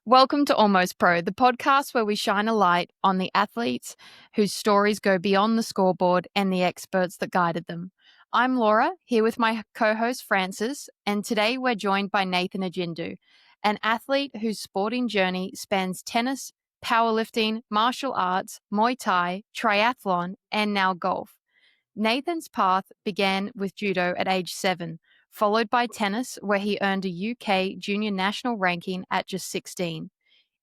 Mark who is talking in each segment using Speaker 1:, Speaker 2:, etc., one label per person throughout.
Speaker 1: Welcome to Almost Pro, the podcast where we shine a light on the athletes whose stories go beyond the scoreboard and the experts that guided them. I'm Laura, here with my co-host Francis, and today we're joined by Nathan Ejindu, an athlete whose sporting journey spans tennis, powerlifting, martial arts, Muay Thai, triathlon, and now golf. Nathan's path began with judo at age 7, followed by tennis, where he earned a UK junior national ranking at just 16.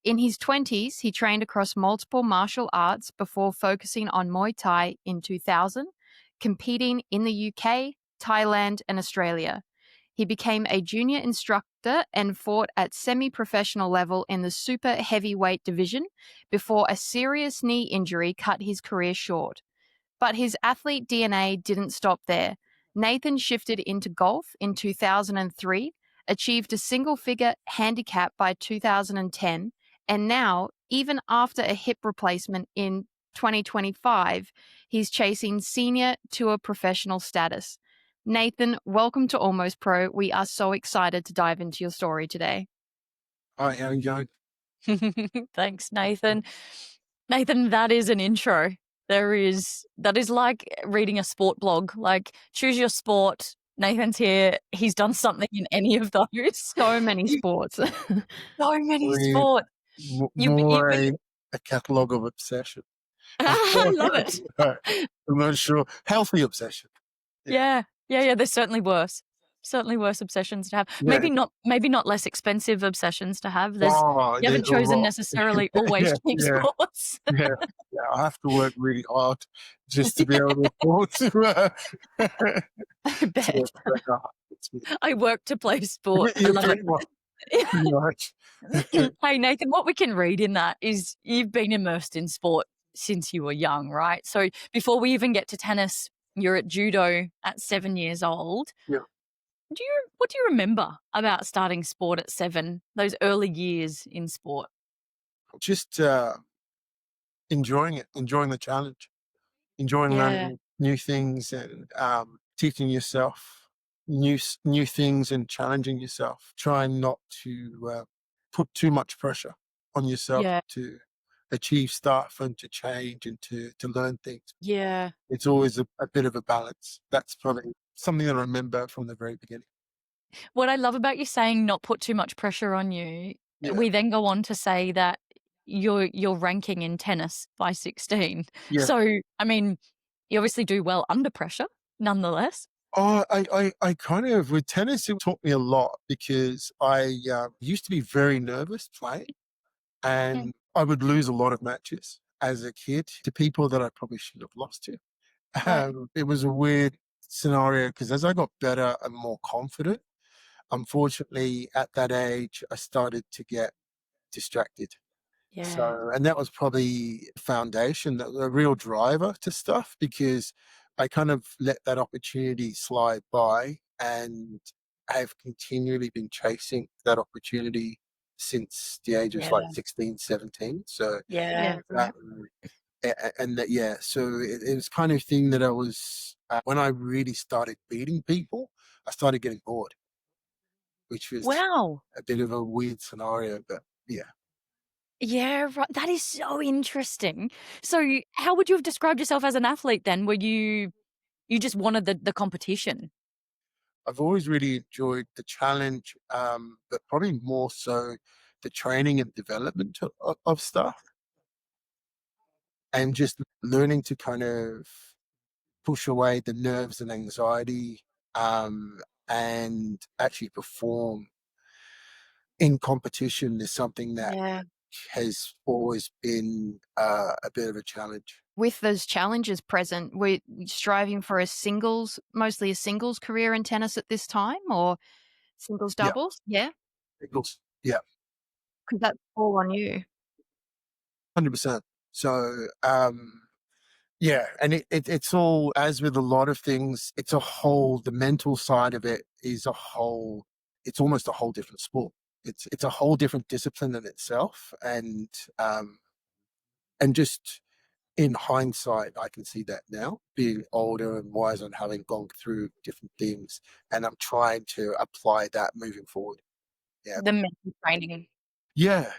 Speaker 1: In his 20s, he trained across multiple martial arts before focusing on Muay Thai in 2000, competing in the UK, Thailand, and Australia. He became a junior instructor and fought at semi-professional level in the super heavyweight division before a serious knee injury cut his career short. But his athlete DNA didn't stop there. Nathan shifted into golf in 2003, achieved a single-figure handicap by 2010, and now, even after a hip replacement in 2025, he's chasing senior tour professional status. Nathan, welcome to Almost Pro. We are so excited to dive into your story today.
Speaker 2: Hi, how are you going?
Speaker 3: Thanks, Nathan. Nathan, that is an intro. That is like reading a sport blog. Like, choose your sport. Nathan's here. He's done something in any of those.
Speaker 1: So many sports.
Speaker 3: So many
Speaker 2: We're
Speaker 3: sports.
Speaker 2: More a catalogue of obsession.
Speaker 3: I love it.
Speaker 2: I'm not sure. Healthy obsession.
Speaker 3: Yeah. There's certainly worse obsessions to have.
Speaker 2: Yeah.
Speaker 3: Maybe not less expensive obsessions to have. You haven't
Speaker 2: there's a
Speaker 3: chosen
Speaker 2: lot.
Speaker 3: necessarily always cheap sports.
Speaker 2: Yeah, I have to work really hard just to be able to afford to.
Speaker 3: I bet.
Speaker 2: It's me.
Speaker 3: I work to play sport. I
Speaker 2: You're
Speaker 3: love
Speaker 2: pretty
Speaker 3: it.
Speaker 2: much.
Speaker 3: Hey, Nathan, what we can read in that is you've been immersed in sport since you were young, right? So before we even get to tennis, you're at judo at 7 years old.
Speaker 2: Yeah.
Speaker 3: What do you remember about starting sport at 7, those early years in sport?
Speaker 2: Just enjoying it, enjoying the challenge, enjoying learning new things and teaching yourself new things and challenging yourself. Trying not to put too much pressure on yourself to achieve stuff and to change and to learn things.
Speaker 3: Yeah.
Speaker 2: It's always a bit of a balance. That's probably something that I remember from the very beginning.
Speaker 3: What I love about you saying not put too much pressure on you, we then go on to say that you're ranking in tennis by 16.
Speaker 2: Yeah.
Speaker 3: So, I mean, you obviously do well under pressure, nonetheless.
Speaker 2: Oh, I kind of, with tennis, it taught me a lot because I used to be very nervous playing and I would lose a lot of matches as a kid to people that I probably shouldn't have lost to.
Speaker 3: Right.
Speaker 2: It was a weird scenario because as I got better and more confident, unfortunately, at that age, I started to get distracted.
Speaker 3: Yeah.
Speaker 2: So, and that was probably the foundation, a real driver to stuff because I kind of let that opportunity slide by and have continually been chasing that opportunity since the age of like 16, 17. So,
Speaker 3: Yeah.
Speaker 2: and that, so it was kind of thing that I was, when I really started beating people, I started getting bored, which was a bit of a weird scenario, but yeah.
Speaker 3: Yeah, right. That is so interesting. So how would you have described yourself as an athlete then? Were you just wanted the competition?
Speaker 2: I've always really enjoyed the challenge, but probably more so the training and development of stuff and just learning to kind of push away the nerves and anxiety and actually perform in competition is something that has always been a bit of a challenge.
Speaker 1: With those challenges present, were you striving for mostly a singles career in tennis at this time, or singles doubles? Yeah.
Speaker 2: Singles, yeah.
Speaker 1: Because that's all on you.
Speaker 2: 100%. So, and it's all, as with a lot of things, it's a whole, the mental side of it is it's almost a whole different sport. It's a whole different discipline in itself. And just in hindsight, I can see that now, being older and wiser and having gone through different things. And I'm trying to apply that moving forward. Yeah.
Speaker 3: The mental training.
Speaker 2: Yeah,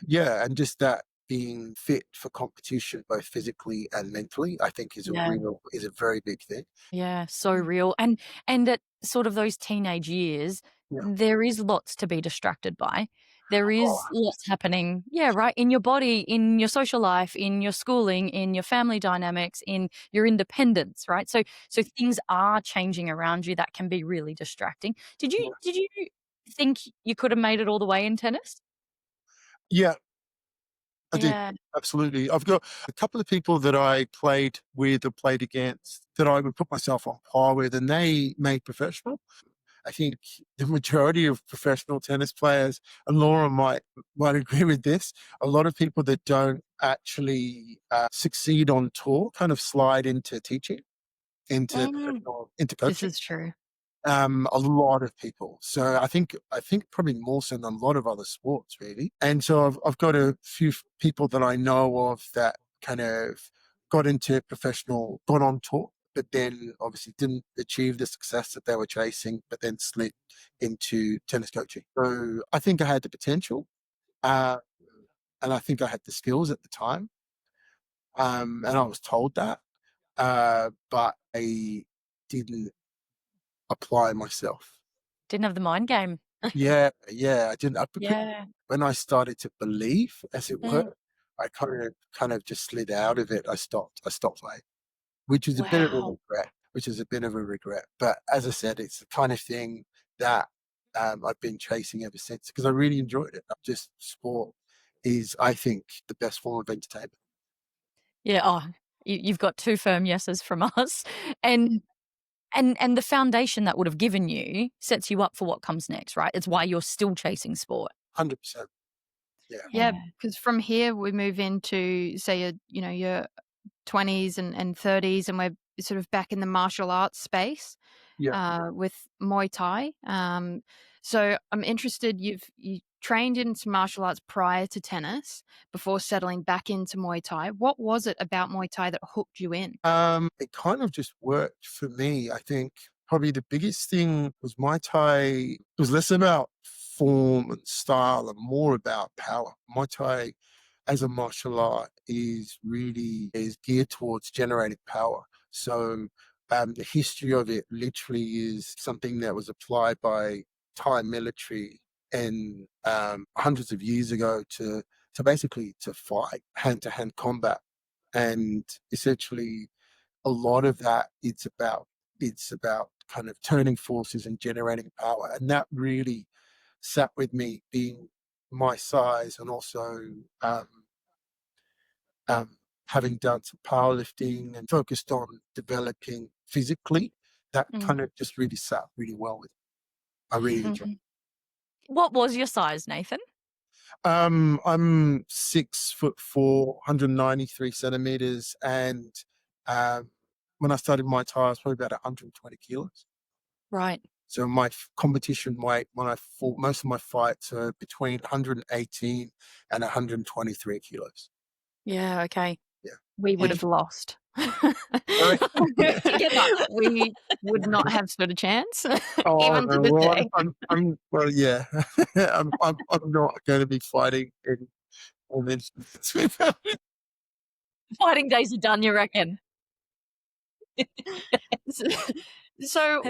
Speaker 2: and just that being fit for competition, both physically and mentally, I think is
Speaker 3: Yeah.
Speaker 2: a very big thing.
Speaker 3: Yeah, so real. And at sort of those teenage years,
Speaker 2: Yeah.
Speaker 3: there is lots to be distracted by. There
Speaker 2: Oh,
Speaker 3: is lots happening, yeah, right, in your body, in your social life, in your schooling, in your family dynamics, in your independence, right? So things are changing around you that can be really distracting. Did you think you could have made it all the way in tennis?
Speaker 2: yeah, I did.
Speaker 3: Yeah.
Speaker 2: Absolutely. I've got a couple of people that I played with or played against that I would put myself on par with, and they made professional. I think the majority of professional tennis players, and Laura might agree with this, a lot of people that don't actually succeed on tour kind of slide into teaching,
Speaker 3: Mm,
Speaker 2: into
Speaker 3: this
Speaker 2: coaching.
Speaker 3: is true.
Speaker 2: A lot of people. So I think probably more so than a lot of other sports, really. And so I've got a few people that I know of that kind of got into got on tour, but then obviously didn't achieve the success that they were chasing, but then slid into tennis coaching. So I think I had the potential, uh, and I think I had the skills at the time, and I was told that, but I didn't apply myself.
Speaker 3: Didn't have the mind game.
Speaker 2: Yeah, I didn't. Because
Speaker 3: Yeah.
Speaker 2: when I started to believe, as it
Speaker 3: Mm.
Speaker 2: were, I kind of just slid out of it. I stopped playing, which is a bit of a
Speaker 3: Wow.
Speaker 2: regret. But as I said, it's the kind of thing that I've been chasing ever since because I really enjoyed it. Just sport is, I think, the best form of entertainment.
Speaker 3: Yeah, oh, you've got 2 firm yeses from us, and and the foundation that would have given you sets you up for what comes next, right? It's why you're still chasing sport.
Speaker 2: 100%. Yeah.
Speaker 1: Yeah,
Speaker 3: Yeah.
Speaker 1: because from here we move into, say, your 20s and 30s, and we're sort of back in the martial arts space
Speaker 2: Yeah.
Speaker 1: with Muay Thai. So I'm interested. You trained in some martial arts prior to tennis before settling back into Muay Thai. What was it about Muay Thai that hooked you in?
Speaker 2: It kind of just worked for me. I think probably the biggest thing was Muay Thai was less about form and style and more about power. Muay Thai as a martial art is geared towards generating power. So the history of it literally is something that was applied by Thai military and hundreds of years ago to basically to fight hand to hand combat. And essentially a lot of that it's about kind of turning forces and generating power. And that really sat with me being my size and also um, um, having done some powerlifting and focused on developing physically, that
Speaker 3: Mm.
Speaker 2: kind of just really sat really well with me. I really enjoyed
Speaker 3: Mhm. What was your size, Nathan?
Speaker 2: it. I'm 6'4", 193 centimeters, and um, when I started my Thai, I was probably about 120 kilos.
Speaker 3: Right.
Speaker 2: So my competition weight when I fought, most of my fights are between 118 and 123 kilos.
Speaker 3: Yeah, okay.
Speaker 2: Yeah.
Speaker 1: We would
Speaker 2: Huge.
Speaker 1: have lost.
Speaker 2: Really?
Speaker 3: Together.
Speaker 1: We would not have stood a chance,
Speaker 2: Oh
Speaker 1: even to
Speaker 2: no!
Speaker 1: this
Speaker 2: Well,
Speaker 1: day.
Speaker 2: well, yeah. I'm not going to be fighting in all instances.
Speaker 3: Fighting days are done, you reckon?
Speaker 1: So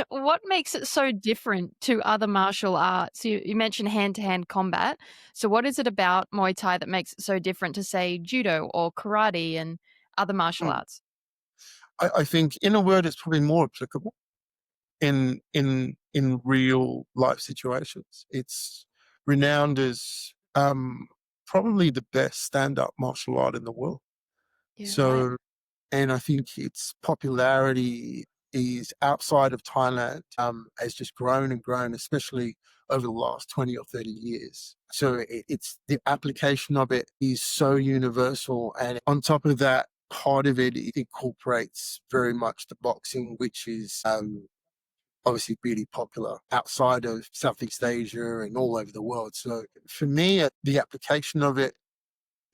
Speaker 1: what makes it so different to other martial arts? You mentioned hand-to-hand combat. So what is it about Muay Thai that makes it so different to, say, judo or karate and other martial
Speaker 2: Hmm.
Speaker 1: arts?
Speaker 2: I think, in a word, it's probably more applicable in real life situations. It's renowned as probably the best stand-up martial art in the world.
Speaker 3: Yeah, right.
Speaker 2: So, and I think its popularity is outside of Thailand has just grown and grown, especially over the last 20 or 30 years. So it's the application of it is so universal. And on top of that, part of it, it incorporates very much the boxing, which is obviously really popular outside of Southeast Asia and all over the world. So for me, the application of it,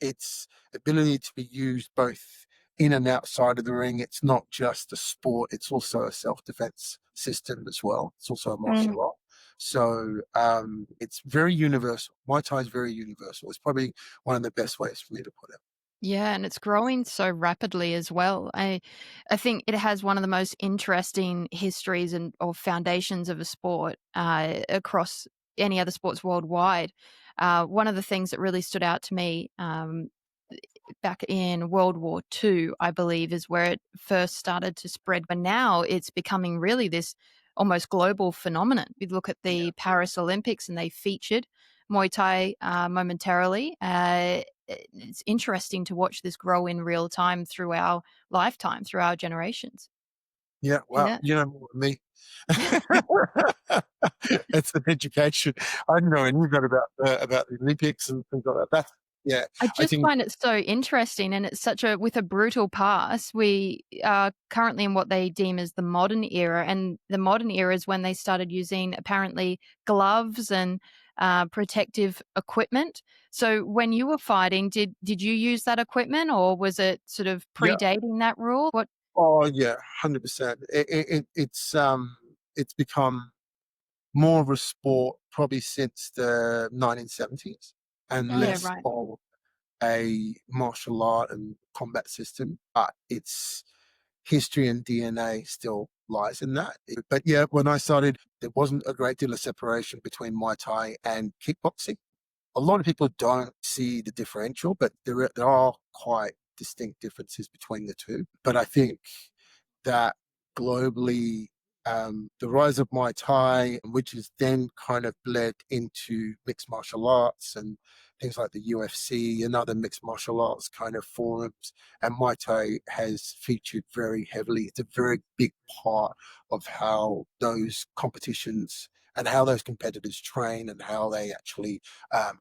Speaker 2: its ability to be used both in and outside of the ring. It's not just a sport, it's also a self-defense system as well. It's also a
Speaker 3: Mm.
Speaker 2: martial art. So it's very universal. Muay Thai is very universal. It's probably one of the best ways for me to put it.
Speaker 1: Yeah, and it's growing so rapidly as well. I think it has one of the most interesting histories and or foundations of a sport across any other sports worldwide. One of the things that really stood out to me back in World War II, I believe, is where it first started to spread. But now it's becoming really this almost global phenomenon. You look at the Paris Olympics and they featured Muay Thai momentarily. It's interesting to watch this grow in real time through our lifetime, through our generations.
Speaker 2: Yeah, wow.
Speaker 1: Yeah.
Speaker 2: You know more than me. It's an education. I didn't know anything about the Olympics and things like that.
Speaker 1: I
Speaker 2: I
Speaker 1: just
Speaker 2: think,
Speaker 1: find it so interesting, and it's such a with a brutal past. We are currently in what they deem as the modern era, and the modern era is when they started using apparently gloves and protective equipment. So, when you were fighting, did you use that equipment, or was it sort of
Speaker 2: yeah,
Speaker 1: predating that rule? What?
Speaker 2: oh yeah, 100%. It's become more of a sport probably since the 1970s and
Speaker 1: Yeah,
Speaker 2: less
Speaker 1: right.
Speaker 2: of a martial art and combat system, but its history and DNA still lies in that. But yeah, when I started, there wasn't a great deal of separation between Muay Thai and kickboxing. A lot of people don't see the differential, but there are quite distinct differences between the two. But I think that globally, the rise of Muay Thai, which is then kind of bled into mixed martial arts and things like the UFC and other mixed martial arts kind of forums, and Muay Thai has featured very heavily. It's a very big part of how those competitions and how those competitors train and how they actually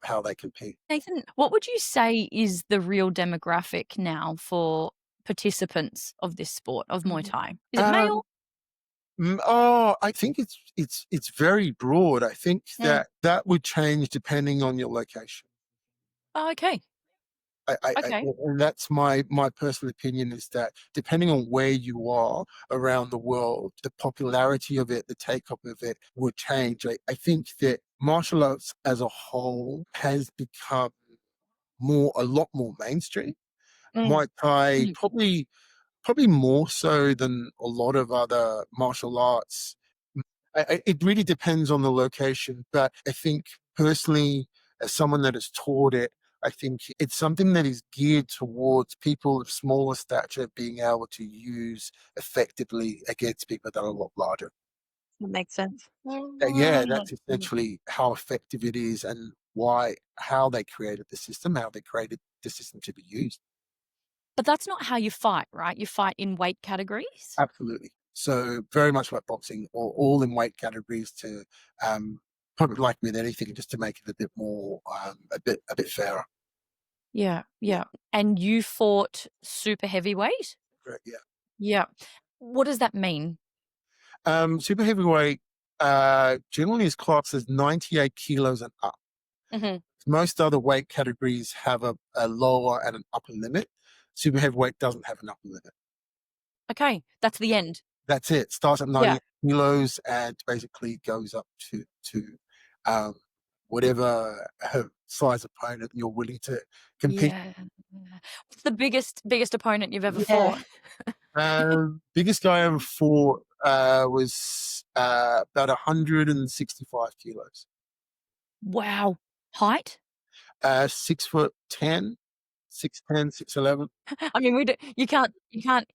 Speaker 2: how they compete.
Speaker 3: Nathan, what would you say is the real demographic now for participants of this sport of Muay Thai? Is it
Speaker 2: Um,
Speaker 3: male?
Speaker 2: I think it's very broad. I think
Speaker 3: Mm.
Speaker 2: that would change depending on your location.
Speaker 3: Oh, okay. Okay.
Speaker 2: And that's my personal opinion is that depending on where you are around the world, the popularity of it, the take up of it will change. I think that martial arts as a whole has become a lot more mainstream.
Speaker 3: Mm.
Speaker 2: Muay Thai
Speaker 3: Mm.
Speaker 2: probably more so than a lot of other martial arts. It really depends on the location, but I think personally, as someone that has taught it, I think it's something that is geared towards people of smaller stature being able to use effectively against people that are a lot larger.
Speaker 1: That makes sense.
Speaker 2: Yeah,
Speaker 3: Mm.
Speaker 2: that's essentially how effective it is and how they created the system, how they created the system to be used.
Speaker 3: But that's not how you fight, right? You fight in weight categories?
Speaker 2: Absolutely. So very much like boxing, or all in weight categories to um, probably like with anything, just to make it a bit more a bit fairer.
Speaker 3: Yeah, yeah. And you fought super heavyweight?
Speaker 2: Correct. Yeah.
Speaker 3: Yeah. What does that mean?
Speaker 2: Super heavyweight generally is classed as 98 kilos and up.
Speaker 3: Mhm.
Speaker 2: Most other weight categories have a lower and an upper limit. Super heavyweight doesn't have an upper limit.
Speaker 3: Okay, that's the end.
Speaker 2: That's it. Starts at
Speaker 3: Yeah.
Speaker 2: 98 kilos and basically goes up to um, whatever size opponent you're willing to compete.
Speaker 3: Yeah. What's the biggest opponent you've ever
Speaker 1: Yeah.
Speaker 3: fought?
Speaker 2: Biggest guy I ever fought was about 165 kilos.
Speaker 3: Wow. Height?
Speaker 2: 6'10", 6'10", 6'11".
Speaker 3: I mean, you can't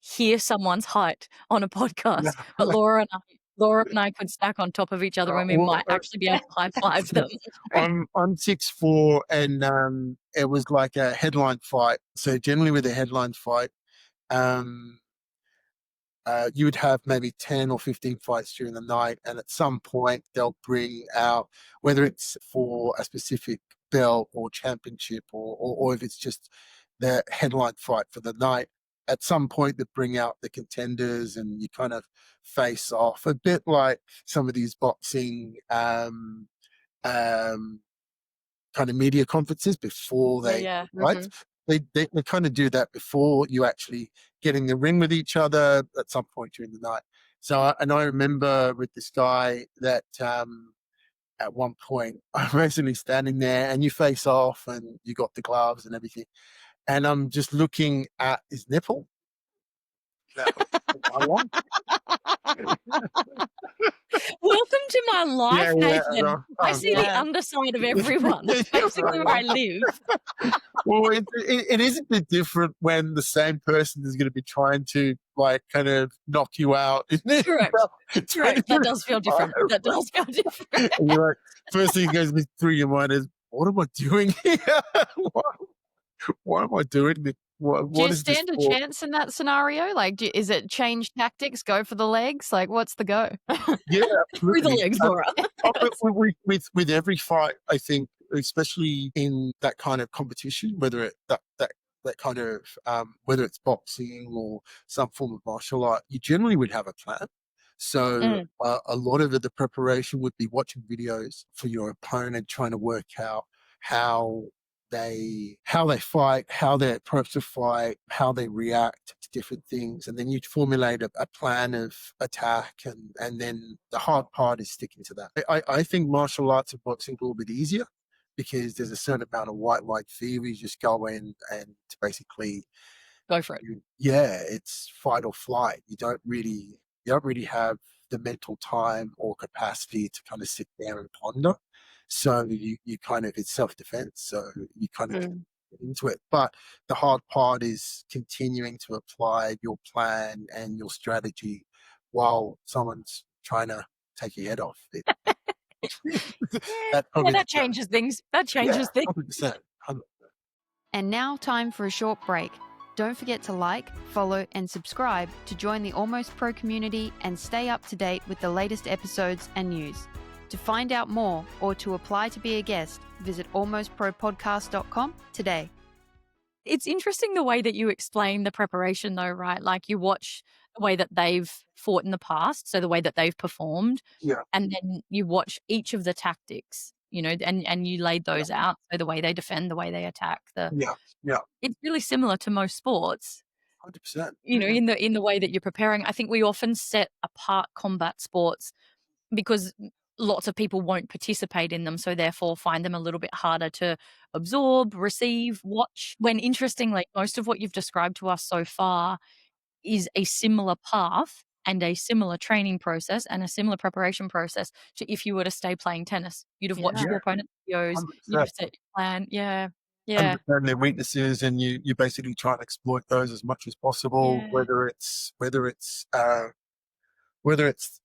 Speaker 3: hear someone's height on a
Speaker 2: Yeah.
Speaker 3: podcast, but Laura and I could stack on top of each other and we
Speaker 2: Well,
Speaker 3: might actually be able to high five them.
Speaker 2: I'm 6'4", and it was like a headline fight. So generally with a headline fight, um, you would have maybe 10 or 15 fights during the night, and at some point they'll bring out, whether it's for a specific belt or championship, or if it's just the headline fight for the night. At some point they bring out the contenders and you kind of face off a bit like some of these boxing um, kind of media conferences before
Speaker 3: Yeah,
Speaker 2: they
Speaker 3: yeah.
Speaker 2: fight.
Speaker 1: Mhm.
Speaker 2: They kind of do that before you actually get in the ring with each other at some point during the night. So, and I remember with this guy that at one point, I'm basically standing there and you face off and you got the gloves and everything. And I'm just looking at his nipple. That was my one.
Speaker 3: Welcome to my life,
Speaker 2: Yeah.
Speaker 3: Nathan. I see the underside of everyone. That's basically where I live.
Speaker 2: Well, it is a bit different when the same person is going to be trying to like kind of knock you out, isn't it?
Speaker 3: Correct. Correct. That does feel different. That does feel different.
Speaker 2: And you're like, first thing that goes through your mind is, what am I doing here? Why am I doing this? What
Speaker 1: Do you
Speaker 2: is this
Speaker 1: stand a
Speaker 2: for?
Speaker 1: chance in that scenario? Like, is it change tactics, go for the legs? Like, what's the go?
Speaker 2: Yeah,
Speaker 3: Through the
Speaker 2: absolutely.
Speaker 3: legs, Laura.
Speaker 2: With every fight, I think, especially in that kind of competition, whether it that kind of whether it's boxing or some form of martial art, you generally would have a plan. So a lot of the preparation would be watching videos for your opponent, trying to work out how they fight, how they approach the fight, how they react to different things, and then you formulate a plan of attack, and then the hard part is sticking to that. I think martial arts and boxing are a little bit easier because there's a certain amount of white light fever. You just go in and basically
Speaker 3: go for it.
Speaker 2: It's fight or flight. You don't really have the mental time or capacity to kind of sit down and ponder. So you kind of, it's self-defense. So you kind of get into it. But the hard part is continuing to apply your plan and your strategy while someone's trying to take your head off.
Speaker 3: That changes things. That changes things.
Speaker 2: 100%.
Speaker 1: And now time for a short break. Don't forget to like, follow, and subscribe to join the Almost Pro community and stay up to date with the latest episodes and news. To find out more or to apply to be a guest, visit almostpropodcast.com today.
Speaker 3: It's interesting the way that you explain the preparation though, right? Like you watch the way that they've fought in the past, so the way that they've performed, and then you watch each of the tactics, you know, and you laid those out. So the way they defend, the way they attack, it's really similar to most sports.
Speaker 2: 100%.
Speaker 3: You know, in the way that you're preparing. I think we often set apart combat sports because lots of people won't participate in them, so therefore find them a little bit harder to absorb, receive, watch. When interestingly, most of what you've described to us so far is a similar path and a similar training process and a similar preparation process to if you were to stay playing tennis. You'd have watched your opponent's videos,
Speaker 2: 100%.
Speaker 3: you'd have set your plan. Yeah.
Speaker 2: Understand their weaknesses, and you basically try and exploit those as much as possible, whether it's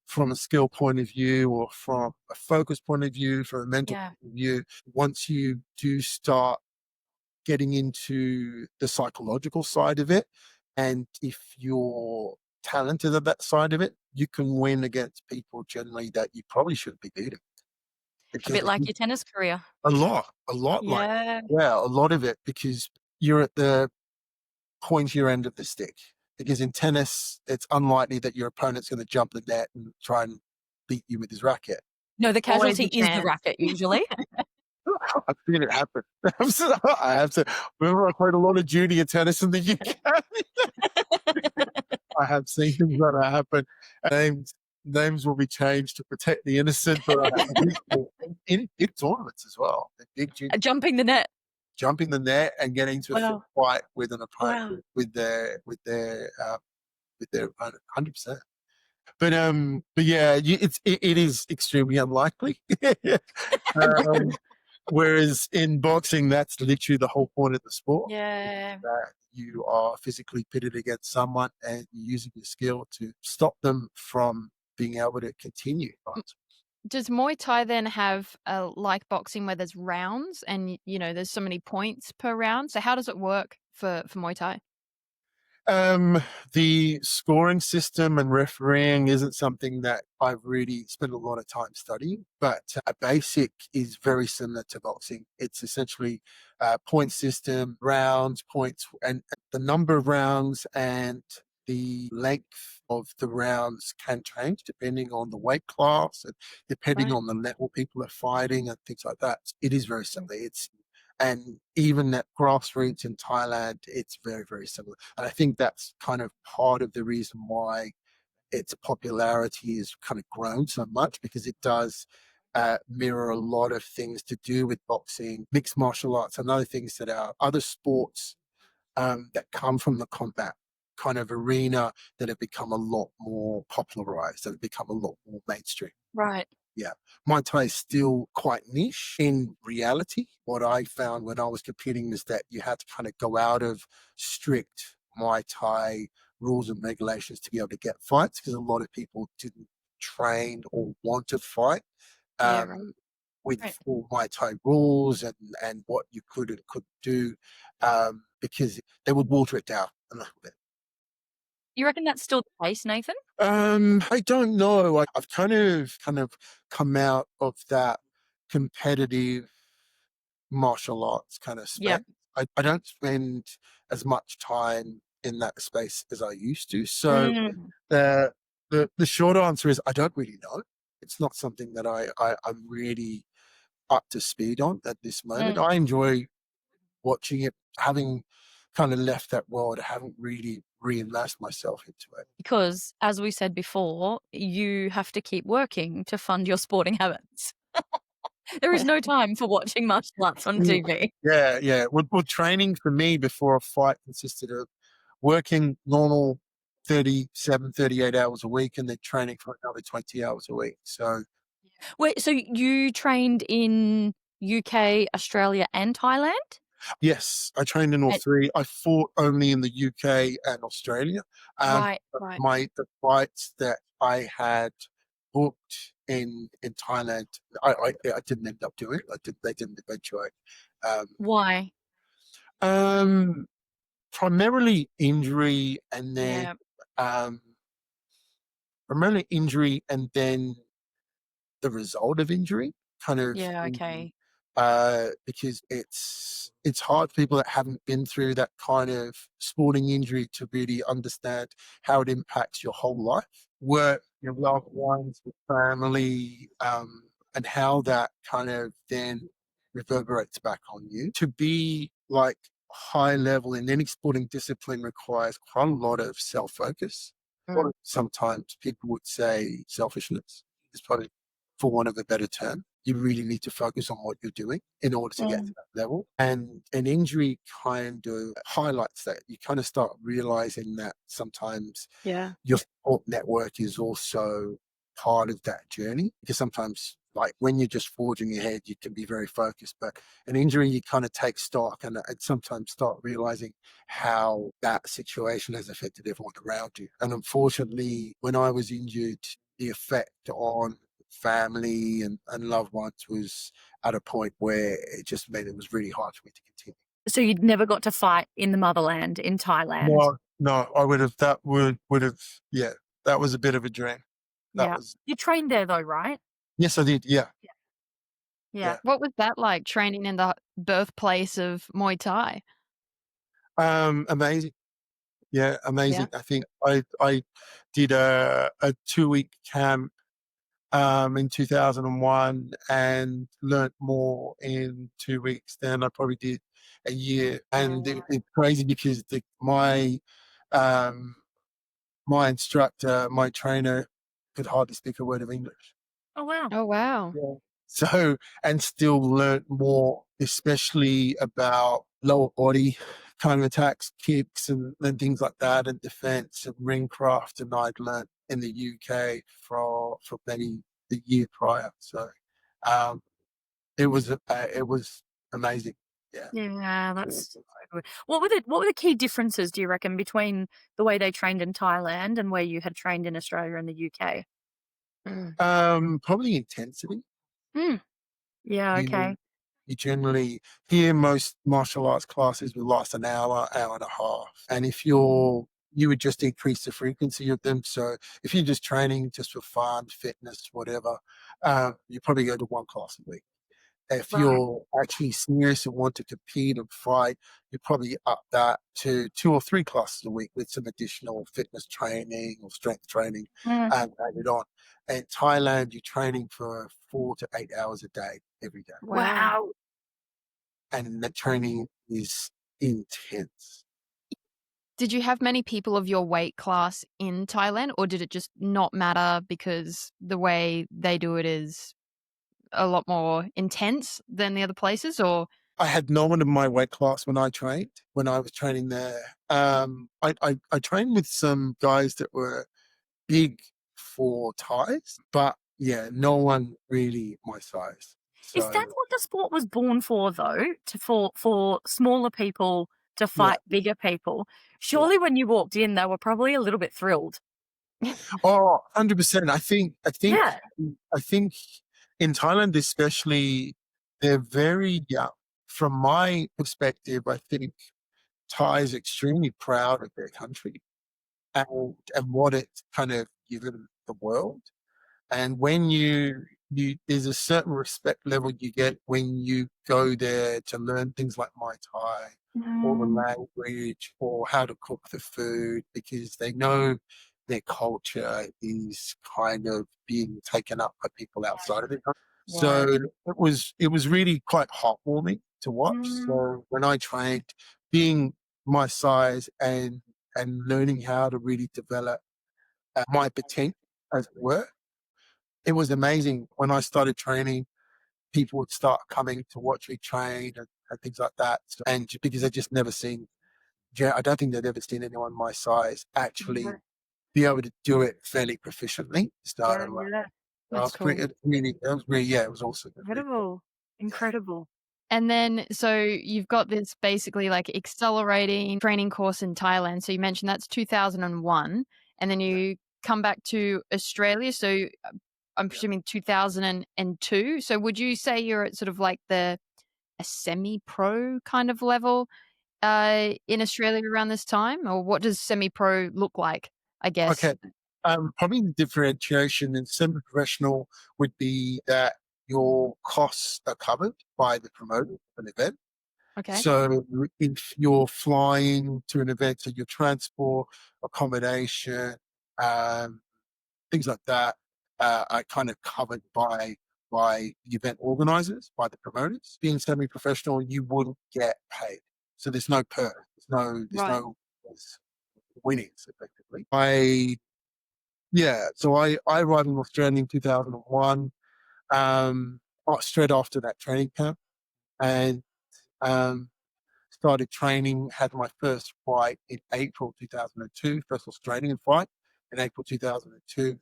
Speaker 2: from a skill point of view or from a focus point of view, from a mental point of view. Once you do start getting into the psychological side of it, and if you're talented at that side of it, you can win against people generally that you probably shouldn't be beating.
Speaker 3: A bit like your tennis career.
Speaker 2: A lot like, a lot of it, because you're at the pointier end of the stick. Because in tennis, it's unlikely that your opponent's going to jump the net and try and beat you with his racket.
Speaker 3: No, the casualty is the racket usually.
Speaker 2: I've seen it happen. I have to. Remember, I played a lot of junior tennis in the UK. I have seen things that happen. Names will be changed to protect the innocent, but in big tournaments as well. Big junior,
Speaker 3: jumping the net
Speaker 2: and getting into a fight with an opponent with their opponent, 100%. But yeah, it is extremely unlikely. Whereas in boxing, that's literally the whole point of the sport.
Speaker 3: Yeah.
Speaker 2: That you are physically pitted against someone and you're using your skill to stop them from being able to continue.
Speaker 1: Does Muay Thai then have like boxing where there's rounds and, you know, there's so many points per round? So how does it work for Muay Thai?
Speaker 2: The scoring system and refereeing isn't something that I've really spent a lot of time studying, but a basic is very similar to boxing. It's essentially a point system, rounds, points, and the number of rounds and the length of the rounds can change depending on the weight class and depending on the level people are fighting and things like that. It is very similar. And even at grassroots in Thailand, it's very, very similar. And I think that's kind of part of the reason why its popularity has kind of grown so much, because it does mirror a lot of things to do with boxing, mixed martial arts, and other things that are other sports that come from the combat kind of arena that have become a lot more popularized, that have become a lot more mainstream.
Speaker 3: Right.
Speaker 2: Yeah. Muay Thai is still quite niche in reality. What I found when I was competing is that you had to kind of go out of strict Muay Thai rules and regulations to be able to get fights, because a lot of people didn't train or want to fight
Speaker 1: Yeah,
Speaker 2: um,
Speaker 1: right.
Speaker 2: with
Speaker 3: Right.
Speaker 2: full Muay Thai rules and what you could and couldn't do, because they would water it down a little bit.
Speaker 3: You reckon that's still the case, Nathan?
Speaker 2: I don't know. I've kind of come out of that competitive martial arts kind of
Speaker 3: Yep.
Speaker 2: space. I don't spend as much time in that space as I used to. So
Speaker 3: Mm.
Speaker 2: the short answer is I don't really know. It's not something that I'm really up to speed on at this moment. I enjoy watching it, having kind of left that world. I haven't really re-immersed myself into it.
Speaker 3: Because, as we said before, you have to keep working to fund your sporting habits. There is no time for watching martial arts on TV.
Speaker 2: Yeah. Well, training for me before a fight consisted of working normal 37, 38 hours a week and then training for another 20 hours a week. So,
Speaker 3: Wait, so you trained in UK, Australia, and Thailand?
Speaker 2: yes, I trained in all
Speaker 3: And-
Speaker 2: three. I fought only in the UK and Australia.
Speaker 3: Right.
Speaker 2: The fights that I had booked in Thailand, I didn't end up doing. They didn't eventuate.
Speaker 3: Why?
Speaker 2: Um, primarily injury, and then
Speaker 3: Yeah.
Speaker 2: um, primarily injury, and then the result of injury, kind of.
Speaker 3: Yeah. Okay.
Speaker 2: Because it's hard for people that haven't been through that kind of sporting injury to really understand how it impacts your whole life, work, your loved ones, your family, and how that kind of then reverberates back on you. To be like high level in any sporting discipline requires quite a lot of self-focus. Sometimes people would say selfishness is probably, for want of a better term. You really need to focus on what you're doing in order to get to that level. And an injury kind of highlights that. You kind of start realizing that sometimes
Speaker 1: Yeah.
Speaker 2: your support network is also part of that journey, because sometimes, like when you're just forging ahead, you can be very focused, but an injury, you kind of take stock and sometimes start realizing how that situation has affected everyone around you. And unfortunately, when I was injured, the effect on family and loved ones was at a point where it just made it was really hard for me to continue.
Speaker 3: So you'd never got to fight in the motherland in Thailand?
Speaker 2: No, I would have, that would have, yeah, that was a bit of a dream. That
Speaker 3: Yeah.
Speaker 2: was,
Speaker 3: You trained there though, right?
Speaker 2: yes, I did. Yeah.
Speaker 3: Yeah.
Speaker 1: What was that like, training in the birthplace of Muay Thai?
Speaker 2: Amazing. Yeah, amazing.
Speaker 1: Yeah.
Speaker 2: I think I did a 2-week camp in 2001 and learnt more in 2 weeks than I probably did a year. And it's crazy because um, my instructor, my trainer, could hardly speak a word of English.
Speaker 3: Oh wow.
Speaker 1: Oh, wow.
Speaker 2: Yeah. So, and still learnt more, especially about lower body kind of attacks, kicks and things like that, and defense and ring craft. And I'd learnt in the UK for maybe the year prior. So, it was amazing. Yeah.
Speaker 3: Yeah, that's so good. What were the key differences, do you reckon, between the way they trained in Thailand and where you had trained in Australia and the UK?
Speaker 2: Probably intensity.
Speaker 3: Mm. Yeah, okay.
Speaker 2: You you generally here, most martial arts classes will last an hour, hour and a half. And if you would just increase the frequency of them. So if you're just training just for fun, fitness, whatever, you probably go to one class a week. If
Speaker 3: Right.
Speaker 2: you're actually serious and want to compete and fight, you probably up that to 2 or 3 classes a week with some additional fitness training or strength training
Speaker 3: Mm.
Speaker 2: added on. In Thailand, you're training for 4 to 8 hours a day, every day.
Speaker 3: Wow.
Speaker 2: And the training is intense.
Speaker 1: Did you have many people of your weight class in Thailand, or did it just not matter because the way they do it is a lot more intense than the other places, or?
Speaker 2: I had no one in my weight class when I trained, when I was training there. I trained with some guys that were big for ties, but yeah, no one really my size.
Speaker 3: Is that
Speaker 2: So
Speaker 3: what the sport was born for, though? For smaller people to
Speaker 2: yeah,
Speaker 3: fight bigger people?
Speaker 2: yeah.
Speaker 3: Surely when you walked in, they were probably a little bit thrilled.
Speaker 2: Oh, 100%.
Speaker 3: Yeah.
Speaker 2: I think in Thailand especially, they're very young. From my perspective, I think Thai is extremely proud of their country and what it's kind of given the world. And when you there's a certain respect level you get when you go there to learn things like Muay Thai or the language or how to cook the food, because they know their culture is kind of being taken up by people outside of it. So
Speaker 3: Right.
Speaker 2: it was really quite heartwarming to watch.
Speaker 3: Mm.
Speaker 2: So when I trained, being my size and learning how to really develop my potential, as it were, it was amazing. When I started training, people would start coming to watch me train and things like that. So, and because they'd just never seen, I don't think they'd ever seen anyone my size actually be able to do it fairly proficiently. So
Speaker 3: Yeah.
Speaker 1: That's cool.
Speaker 2: yeah, it was awesome.
Speaker 3: Incredible. Incredible.
Speaker 1: And then, so you've got this basically like accelerating training course in Thailand. So you mentioned that's 2001, and then you come back to Australia. So I'm presuming 2002. So would you say you're at sort of like a semi-pro kind of level in Australia around this time, or what does semi-pro look like? I guess.
Speaker 2: Okay. Probably the differentiation in semi-professional would be that your costs are covered by the promoter of an event.
Speaker 1: Okay.
Speaker 2: So if you're flying to an event, so your transport, accommodation, um, things like that are kind of covered by the event organizers, by the promoters. Being semi-professional, you wouldn't get paid, so there's no perk,
Speaker 1: Right.
Speaker 2: there's winnings effectively. I arrived in Australia in 2001, straight after that training camp, and um, started training, had my first fight in April 2002, first Australian fight in April 2002.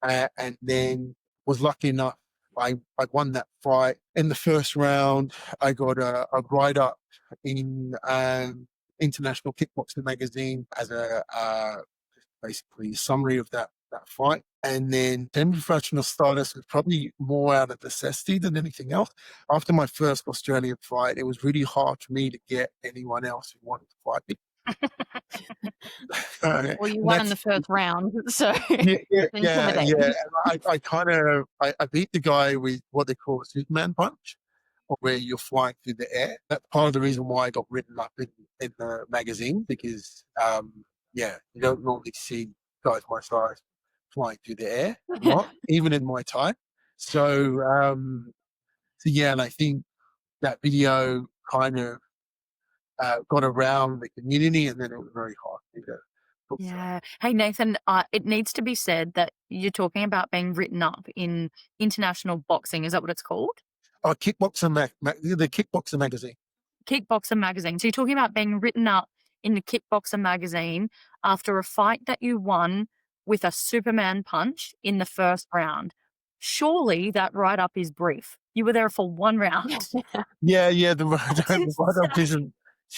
Speaker 2: And then was lucky enough, I won that fight. In the first round, I got a write-up in International Kickboxing magazine as a basically summary of that fight. And then semi-professional status was probably more out of necessity than anything else. After my first Australian fight, it was really hard for me to get anyone else who wanted to fight me.
Speaker 1: Well, you won in the first round, so
Speaker 2: yeah.
Speaker 1: it's intimidating.
Speaker 2: And I beat the guy with what they call a Superman punch, or where you're flying through the air. That's part of the reason why I got written up in the magazine, because you don't normally see guys my size flying through the air a lot, even in my time. And I think that video kind of got around the community, and then it was very hard to put through.
Speaker 3: Yeah. Hey, Nathan, it needs to be said that you're talking about being written up in international boxing. Is that what it's called?
Speaker 2: Oh, the Kickboxer magazine.
Speaker 3: Kickboxer magazine. So you're talking about being written up in the Kickboxer magazine after a fight that you won with a Superman punch in the first round. Surely that write-up is brief. You were there for one round.
Speaker 2: Yeah, the write-up isn't.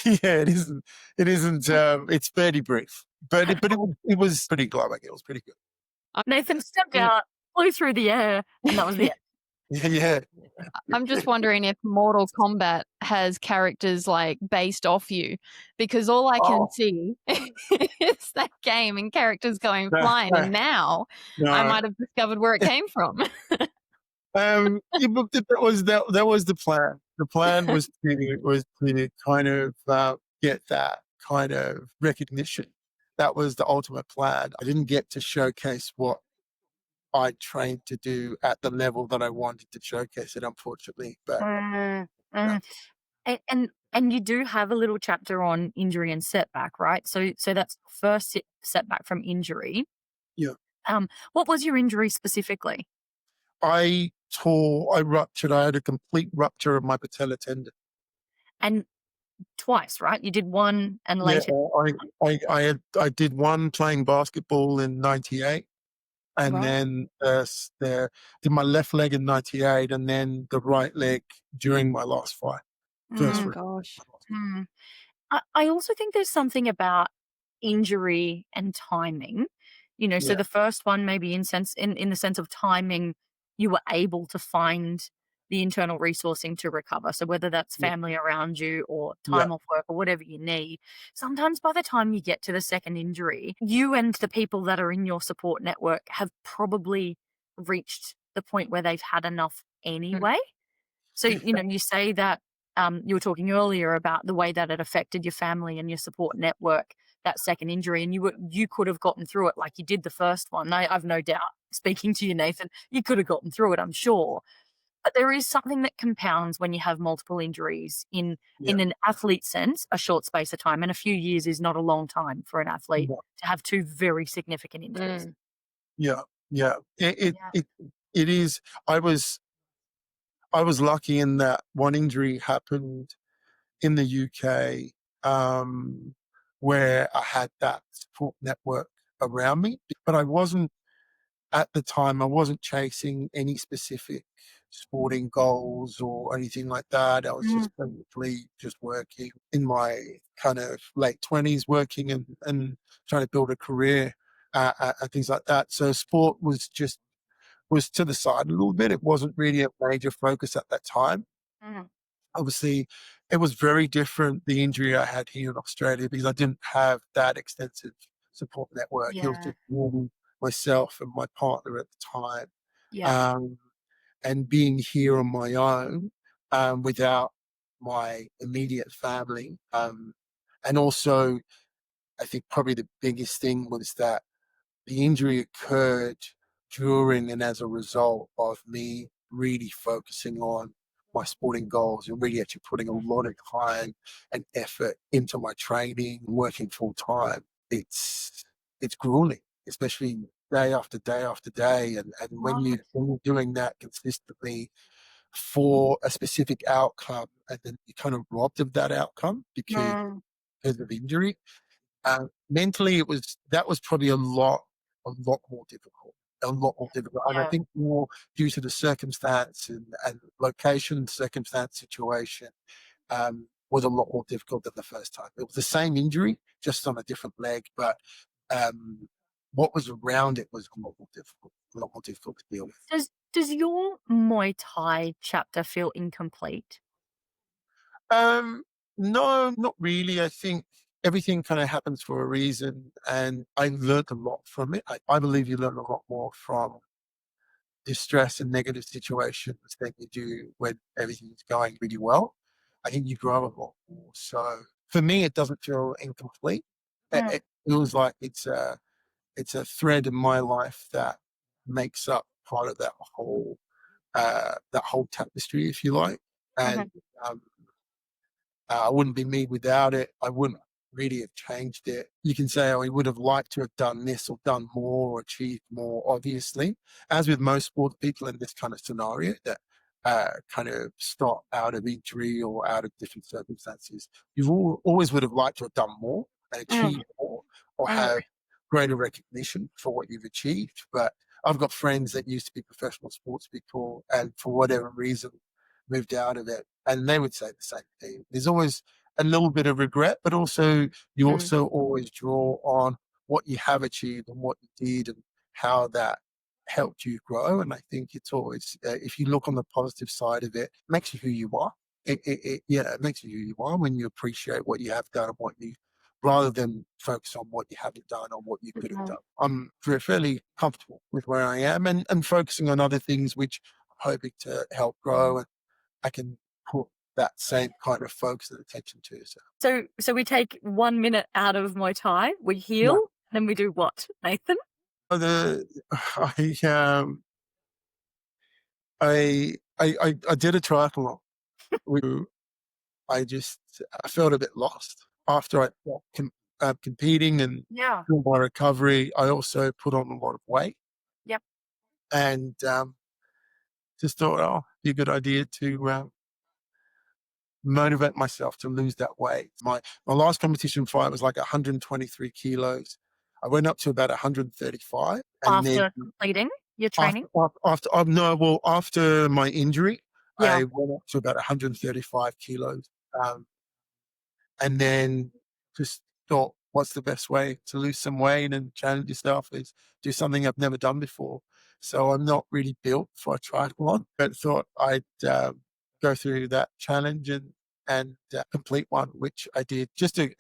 Speaker 2: Yeah, it isn't. It isn't. It's fairly brief, but it was pretty glowing. It was pretty good.
Speaker 3: Nathan stepped out, flew through the air, and that was the end.
Speaker 2: Yeah.
Speaker 1: I'm just wondering if Mortal Kombat has characters like based off you, because all I can see is that game and characters going flying. And now I might have discovered where it came from.
Speaker 2: But that was the plan. The plan was to kind of get that kind of recognition. That was the ultimate plan. I didn't get to showcase what I trained to do at the level that I wanted to showcase it, unfortunately. But
Speaker 3: And you do have a little chapter on injury and setback, right? So that's the first setback from injury.
Speaker 2: yeah,
Speaker 3: What was your injury specifically?
Speaker 2: I tore. I had a complete rupture of my patella tendon.
Speaker 3: And twice, right? You did one and
Speaker 2: Yeah,
Speaker 3: later.
Speaker 2: I did one playing basketball in '98, and
Speaker 3: Right.
Speaker 2: then did my left leg in '98, and then the right leg during my last fight. First
Speaker 1: Oh
Speaker 2: fight.
Speaker 1: gosh.
Speaker 3: Mm. I also think there's something about injury and timing. So
Speaker 2: Yeah,
Speaker 3: the first one maybe in the sense of timing, you were able to find the internal resourcing to recover. So whether that's
Speaker 2: yeah,
Speaker 3: family around you or
Speaker 2: yeah,
Speaker 3: time off work or whatever you need, sometimes by the time you get to the second injury, you and the people that are in your support network have probably reached the point where they've had enough anyway. So, you say that you were talking earlier about the way that it affected your family and your support network, that second injury, and you could have gotten through it like you did the first one. I've no doubt, speaking to you, Nathan, you could have gotten through it, I'm sure. But there is something that compounds when you have multiple injuries
Speaker 2: yeah,
Speaker 3: in an athlete sense, a short space of time, and a few years is not a long time for an athlete
Speaker 2: yeah,
Speaker 3: to have two very significant injuries.
Speaker 1: Mm.
Speaker 2: yeah, yeah.
Speaker 3: Yeah.
Speaker 2: It is. I was lucky in that one injury happened in the UK, where I had that support network around me, but I wasn't at the time. I wasn't chasing any specific sporting goals or anything like that. I was
Speaker 3: Mm,
Speaker 2: just basically just working in my kind of late 20s, working and trying to build a career and things like that. So sport was to the side a little bit. It wasn't really a major focus at that time.
Speaker 3: mhm.
Speaker 2: Obviously, it was very different, the injury I had here in Australia, because I didn't have that extensive support network. It was
Speaker 3: Yeah.
Speaker 2: just really myself and my partner at the time.
Speaker 3: Yeah.
Speaker 2: Um, and being here on my own, without my immediate family. And also, I think probably the biggest thing was that the injury occurred during and as a result of me really focusing on my sporting goals and really actually putting a lot of time and effort into my training, working full time. It's grueling, especially day after day after day. And
Speaker 3: Right.
Speaker 2: when you're doing that consistently for a specific outcome, and then you're kind of robbed of that outcome
Speaker 3: Mm,
Speaker 2: because of injury, mentally, that was probably a lot more difficult, a lot more difficult. And I
Speaker 3: yeah.
Speaker 2: think more due to the circumstance and location, circumstance, situation, was a lot more difficult than the first time. It was the same injury, just on a different leg, but um, what was around it was a lot more difficult to deal with.
Speaker 3: Does your Muay Thai chapter feel incomplete?
Speaker 2: Um, no, not really. I think everything kind of happens for a reason, and I learned a lot from it. I believe you learn a lot more from distress and negative situations than you do when everything's going really well. I think you grow a lot more. So for me, it doesn't feel incomplete.
Speaker 3: Mm,
Speaker 2: It feels like it's a thread in my life that makes up part of that whole tapestry, if you like.
Speaker 3: mhm,
Speaker 2: And um, I wouldn't be me without it. I wouldn't really have changed it. You can say, oh, we would have liked to have done this or done more or achieved more, obviously. As with most sports people in this kind of scenario that kind of stop out of injury or out of different circumstances, always would have liked to have done more and
Speaker 3: mm,
Speaker 2: achieved more or
Speaker 3: mm,
Speaker 2: have greater recognition for what you've achieved. But I've got friends that used to be professional sports people and for whatever reason moved out of it. And they would say the same thing. There's always a little bit of regret, but also you
Speaker 3: mm.
Speaker 2: also always draw on what you have achieved and what you did and how that helped you grow. And I think it's always, if you look on the positive side of it, it makes you who you are. It makes you who you are when you appreciate what you have done and what you, rather than focus on what you haven't done or what you could have
Speaker 3: Mhm.
Speaker 2: done. I'm fairly comfortable with where I am and focusing on other things which I'm hoping to help grow and I can put that same kind of focus and attention to. So,
Speaker 3: So we take 1 minute out of Muay Thai, we
Speaker 2: yeah.
Speaker 3: heal, then we do what, Nathan?
Speaker 2: The I did a triathlon. With, I felt a bit lost after I stopped competing and
Speaker 3: Yeah.
Speaker 2: doing my recovery. I also put on a lot of weight,
Speaker 3: Yep.
Speaker 2: and just thought, oh, it'd be a good idea to motivate myself to lose that weight. My last competition fight was like 123 kilos. I went up to about 135, and
Speaker 3: After
Speaker 2: then
Speaker 3: completing your training?
Speaker 2: after my injury,
Speaker 3: Yeah.
Speaker 2: I went up to about 135 kilos, and then just thought, what's the best way to lose some weight and challenge yourself is do something I've never done before. So I'm not really built for a triathlon, but thought I'd go through that challenge and complete one, which I did.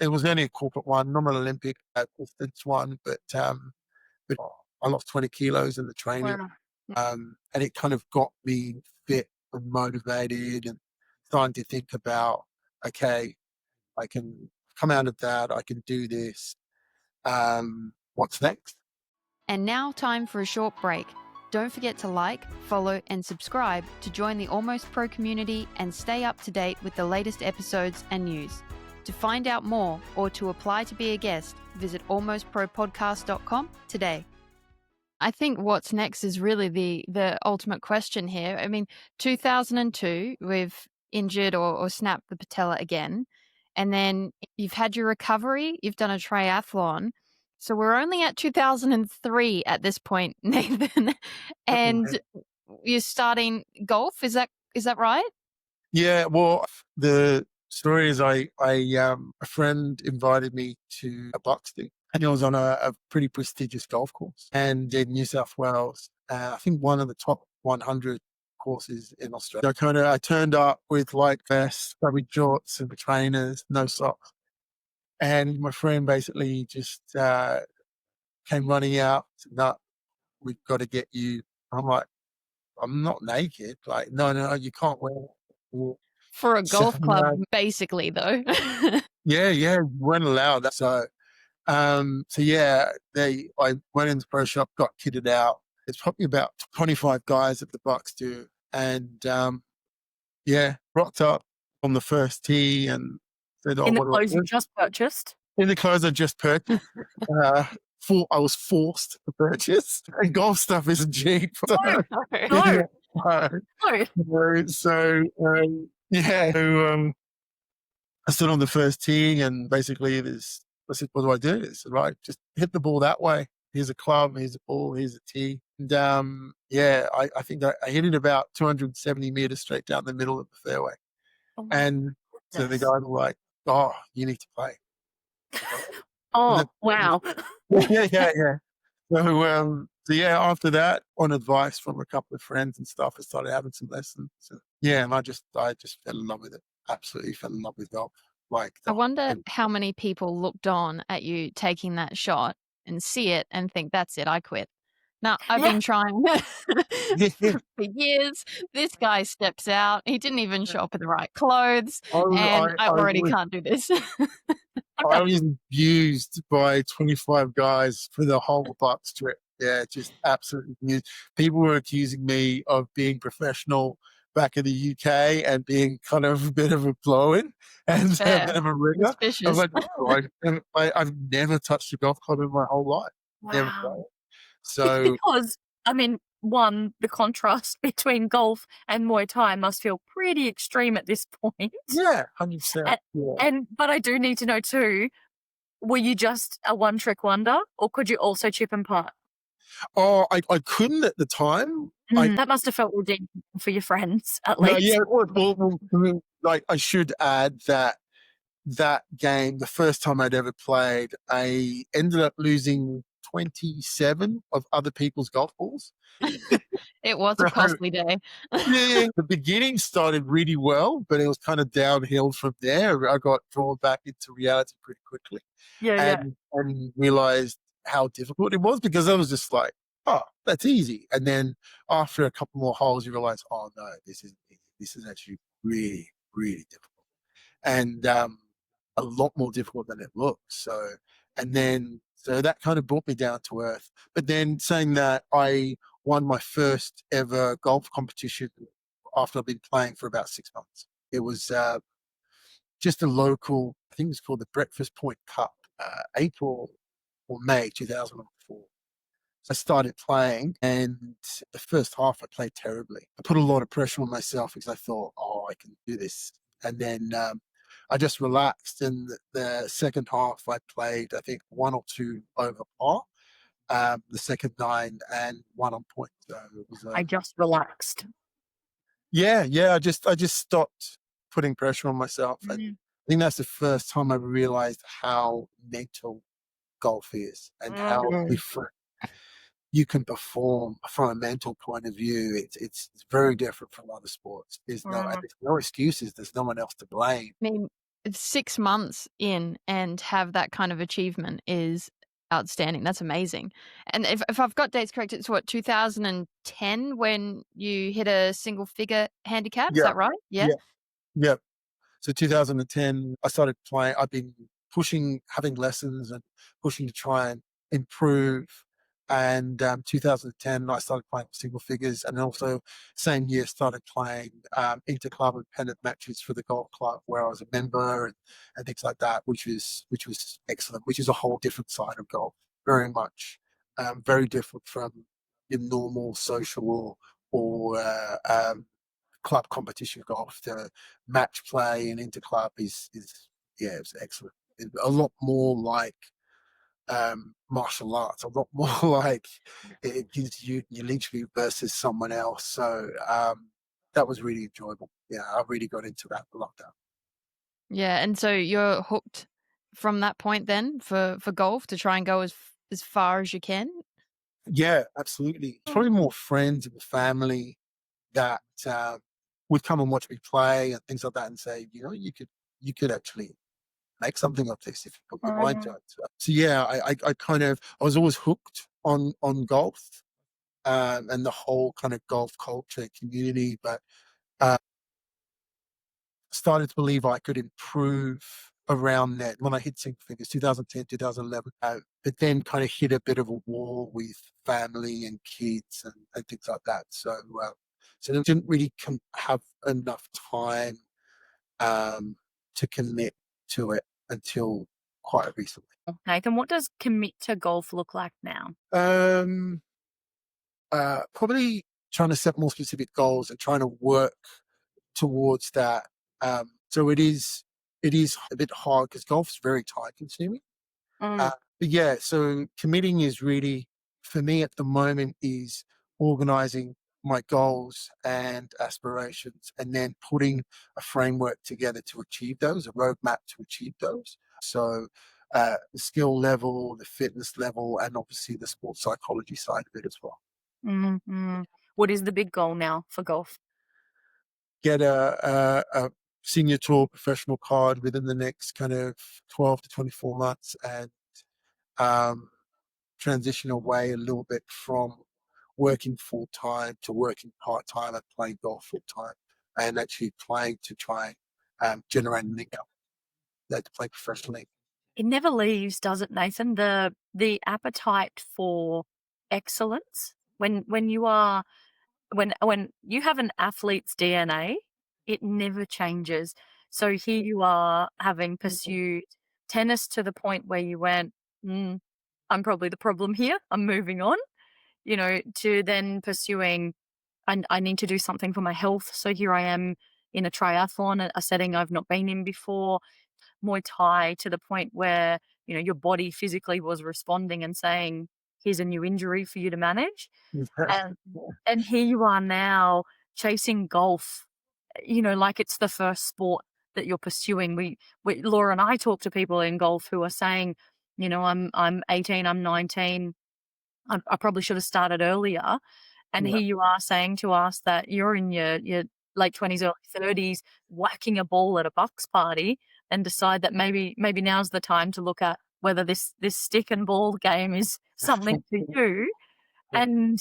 Speaker 2: It was only a corporate one, not an Olympic distance one, but I lost 20 kilos in the training.
Speaker 3: Wow.
Speaker 2: And it kind of got me fit and motivated and starting to think about, okay, I can come out of that. I can do this. What's next?
Speaker 1: And now, time for a short break. Don't forget to like, follow, and subscribe to join the Almost Pro community and stay up to date with the latest episodes and news. To find out more or to apply to be a guest, visit almostpropodcast.com today. I think what's next is really the ultimate question here. I mean, 2002, we've injured or snapped the patella again. And then you've had your recovery, you've done a triathlon. So we're only at 2003 at this point, Nathan. And you're starting golf. Is that right?
Speaker 2: Yeah. Well, the story is a friend invited me to a Buxton, and it was on a pretty prestigious golf course, and in New South Wales, I think one of the top 100 courses in Australia. I turned up with like vests, rugby shorts, and trainers, no socks, and my friend basically just came running out. No, we've got to get you. I'm like, I'm not naked. Like, no, you can't wear it.
Speaker 1: For a
Speaker 2: So,
Speaker 1: golf club, basically, though.
Speaker 2: yeah, weren't allowed that. So yeah, I went into the pro shop, got kitted out. It's probably about 25 guys at the Bucks do. And yeah, rocked up on the first tee and said, oh,
Speaker 3: In the
Speaker 2: what do I
Speaker 3: clothes you
Speaker 2: do?
Speaker 3: just purchased?
Speaker 2: In the clothes I just purchased. I was forced to purchase. And golf stuff isn't cheap. So,
Speaker 3: No.
Speaker 2: yeah. So, I stood on the first tee and basically I said, what do I do? He said, right, just hit the ball that way. Here's a club, here's a ball, here's a tee. And I think I hit it about 270 meters straight down the middle of the fairway.
Speaker 3: Oh,
Speaker 2: And so the guys were like, oh, you need to play.
Speaker 3: oh, wow.
Speaker 2: Yeah. So yeah, after that, on advice from a couple of friends and stuff, I started having some lessons. So, yeah, and I just fell in love with it. Absolutely fell in love with golf.
Speaker 1: I wonder how many people looked on at you taking that shot and see it and think, that's it, I quit. Now, I've been trying for years. This guy steps out. He didn't even show up in the right clothes. And I already can't do this.
Speaker 2: I was abused by 25 guys for the whole Bucks trip. Yeah, just absolutely abused. People were accusing me of being professional back in the UK and being kind of a bit of a blow-in and a bit of a ringer. I was like, no, I've never touched a golf club in my whole life. Never played.
Speaker 3: Wow.
Speaker 2: So,
Speaker 3: Because, I mean, one, the contrast between golf and Muay Thai must feel pretty extreme at this point.
Speaker 2: yeah, 100%.
Speaker 3: But I do need to know too, were you just a one-trick wonder or could you also chip and putt?
Speaker 2: Oh, I couldn't at the time.
Speaker 3: That must have felt redeeming for your friends, at least.
Speaker 2: No, yeah, well, like I should add that game, the first time I'd ever played, I ended up losing 27 of other people's golf balls.
Speaker 1: It was a costly day.
Speaker 2: Yeah, the beginning started really well, but it was kind of downhill from there. I got drawn back into reality pretty quickly. And realized how difficult it was because I was just like, oh, that's easy. And then after a couple more holes, you realize, oh no, this isn't easy. This is actually really, really difficult. And a lot more difficult than it looks. So that kind of brought me down to earth. But then saying that, I won my first ever golf competition after I've been playing for about 6 months. It was just a local, I think it was called the Breakfast Point Cup, April or May 2004. I started playing, and the first half I played terribly. I put a lot of pressure on myself because I thought, oh, I can do this. And then I just relaxed. And the second half I played, I think, 1 or 2 over par. The second 9 and 1 on point. So it was
Speaker 3: I just relaxed.
Speaker 2: yeah. I just stopped putting pressure on myself. And I think that's the first time I realized how mental golf is and how different you can perform from a mental point of view. It's very different from other sports. There's no excuses. There's no one else to blame.
Speaker 1: I mean, it's 6 months in and have that kind of achievement is outstanding. That's amazing. And if I've got dates correct, it's what, 2010 when you hit a single figure handicap? Is
Speaker 2: Yeah,
Speaker 1: that right? Yeah.
Speaker 2: yeah, yeah. So 2010, I started playing. I've been having lessons and pushing to try and improve. And 2010, I started playing single figures, and also same year started playing inter-club and pennant matches for the golf club where I was a member and things like that, which was excellent. Which is a whole different side of golf, very much, very different from your normal social or club competition golf. The match play and interclub is yeah, it's excellent. A lot more like martial arts, a lot more like it gives you literally versus someone else. So that was really enjoyable. Yeah, I really got into that lockdown.
Speaker 1: Yeah, and so you're hooked from that point then for golf to try and go as far as you can?
Speaker 2: Yeah, absolutely. It's probably more friends and family that would come and watch me play and things like that and say, you could actually make something of this if you put your mind to it. So yeah, I was always hooked on golf and the whole kind of golf culture community, but started to believe I could improve around that when I hit single figures, 2010, 2011. But then kind of hit a bit of a wall with family and kids and things like that. So I didn't really have enough time to commit to it until quite recently.
Speaker 3: Nathan, what does commit to golf look like now?
Speaker 2: Probably trying to set more specific goals and trying to work towards that. So it is a bit hard because golf's very time consuming. But yeah, so committing is really, for me at the moment, is organizing my goals and aspirations and then putting a framework together to achieve those, a roadmap to achieve those. So the skill level, the fitness level, and obviously the sports psychology side of it as well.
Speaker 3: What is the big goal now for golf?
Speaker 2: Get a senior tour professional card within the next kind of 12 to 24 months and transition away a little bit from working full time to working part time and playing golf full time and actually playing to try and generate an income to play professionally.
Speaker 3: It never leaves, does it, Nathan? The appetite for excellence when you are when you have an athlete's DNA, it never changes. So here you are having pursued tennis to the point where you went, I'm probably the problem here. I'm moving on, to then pursuing, I need to do something for my health. So here I am in a triathlon, a setting I've not been in before, Muay Thai to the point where, your body physically was responding and saying, here's a new injury for you to manage. And here you are now chasing golf, like it's the first sport that you're pursuing. We Laura and I talk to people in golf who are saying, I'm 18, I'm 19. I probably should have started earlier. And here you are saying to us that you're in your late 20s, early 30s, whacking a ball at a bucks party and decide that maybe now's the time to look at whether this stick and ball game is something for you. And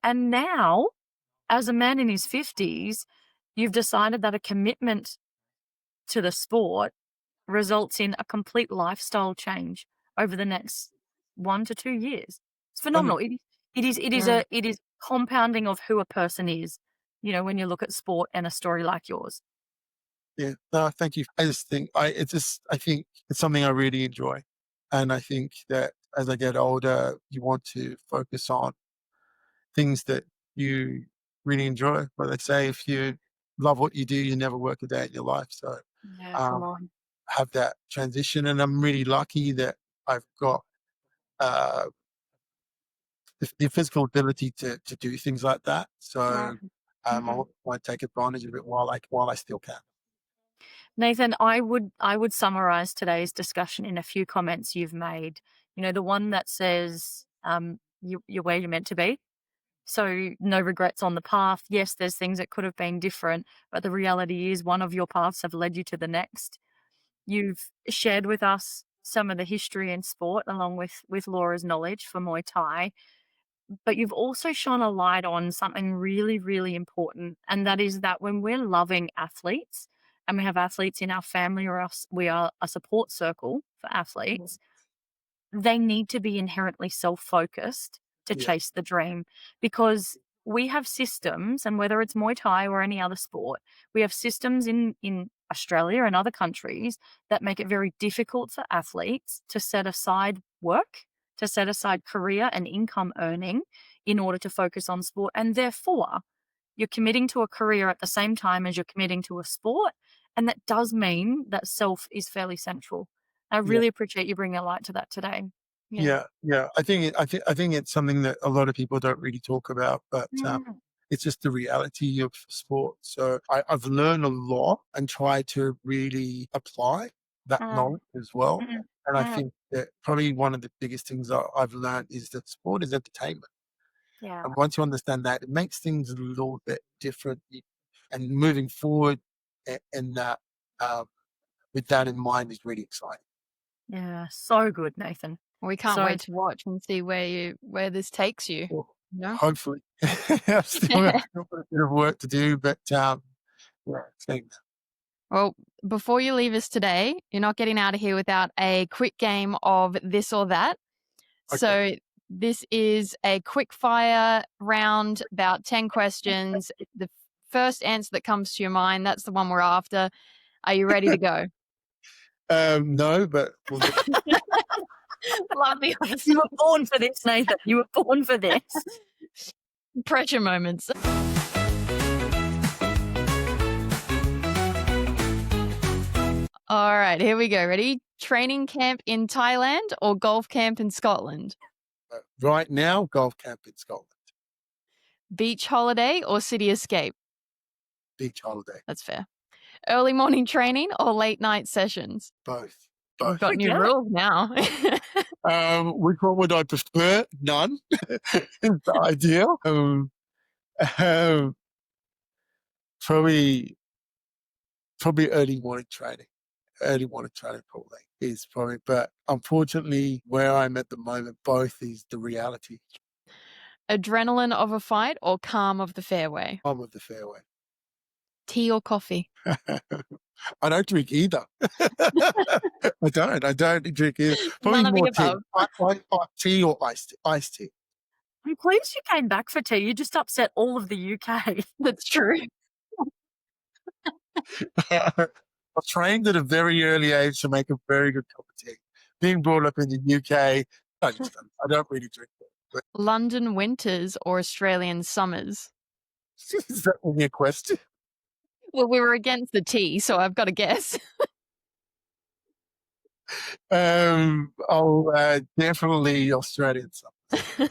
Speaker 3: now, as a man in his 50s, you've decided that a commitment to the sport results in a complete lifestyle change over the next 1 to 2 years. It's phenomenal. It is compounding of who a person is, when you look at sport and a story like yours.
Speaker 2: Yeah, no, thank you. I think it's something I really enjoy. And I think that as I get older, you want to focus on things that you really enjoy. But they say if you love what you do, you never work a day in your life. So
Speaker 3: Yeah, come
Speaker 2: um,
Speaker 3: on.
Speaker 2: have that transition. And I'm really lucky that I've got uh, the physical ability to do things like that. So I want to take advantage of it while I still can.
Speaker 3: Nathan, I would summarize today's discussion in a few comments you've made. You know, the one that says you're where you're meant to be. So no regrets on the path. Yes, there's things that could have been different, but the reality is one of your paths have led you to the next. You've shared with us some of the history in sport along with Laura's knowledge for Muay Thai, but you've also shone a light on something really, really important, and that is that when we're loving athletes and we have athletes in our family or us, we are a support circle for athletes, they need to be inherently self-focused to
Speaker 2: Yeah.
Speaker 3: chase the dream, because we have systems, and whether it's Muay Thai or any other sport, we have systems in Australia and other countries that make it very difficult for athletes to set aside work, to set aside career and income earning in order to focus on sport. And therefore, you're committing to a career at the same time as you're committing to a sport. And that does mean that self is fairly central. I really appreciate you bringing a light to that today.
Speaker 2: Yeah. I think it's something that a lot of people don't really talk about, but it's just the reality of sport. So I've learned a lot and tried to really apply that knowledge as well. And I think that probably one of the biggest things that I've learned is that sport is entertainment.
Speaker 3: Yeah.
Speaker 2: And once you understand that, it makes things a little bit different. And moving forward, and that with that in mind is really exciting.
Speaker 3: Yeah. So good, Nathan.
Speaker 1: We can't
Speaker 3: So
Speaker 1: wait to watch and see where this takes you.
Speaker 2: Well,
Speaker 1: No?
Speaker 2: hopefully, I've still got a bit of work to do, but thanks.
Speaker 1: Well, before you leave us today, you're not getting out of here without a quick game of this or that.
Speaker 2: Okay.
Speaker 1: So this is a quick fire round, about 10 questions. The first answer that comes to your mind, that's the one we're after. Are you ready to go?
Speaker 2: No, but we'll get
Speaker 3: love the honesty. You were born for this, Nathan. You were born for this.
Speaker 1: Pressure moments. All right, here we go. Ready? Training camp in Thailand or golf camp in Scotland?
Speaker 2: right now, golf camp in Scotland.
Speaker 1: Beach holiday or city escape?
Speaker 2: Beach holiday.
Speaker 1: That's fair. Early morning training or late night sessions?
Speaker 2: Both.
Speaker 1: We've got new rules now.
Speaker 2: Which one would I prefer? None. It's ideal. Probably early morning training. Early morning training probably is probably, but unfortunately where I'm at the moment, both is the reality.
Speaker 1: Adrenaline of a fight or calm of the fairway?
Speaker 2: I'm of the fairway.
Speaker 1: Tea or coffee?
Speaker 2: I don't drink either. I don't drink either. Probably
Speaker 1: None of the
Speaker 2: more tea.
Speaker 1: above.
Speaker 2: Tea or iced tea.
Speaker 3: I'm pleased you came back for tea. You just upset all of the UK.
Speaker 1: That's true.
Speaker 2: I was trained at a very early age to make a very good cup of tea. Being brought up in the UK, I don't really drink it. But
Speaker 1: London winters or Australian summers?
Speaker 2: is that only a question?
Speaker 1: Well, we were against the tea, so I've got to guess.
Speaker 2: Definitely Australian summers.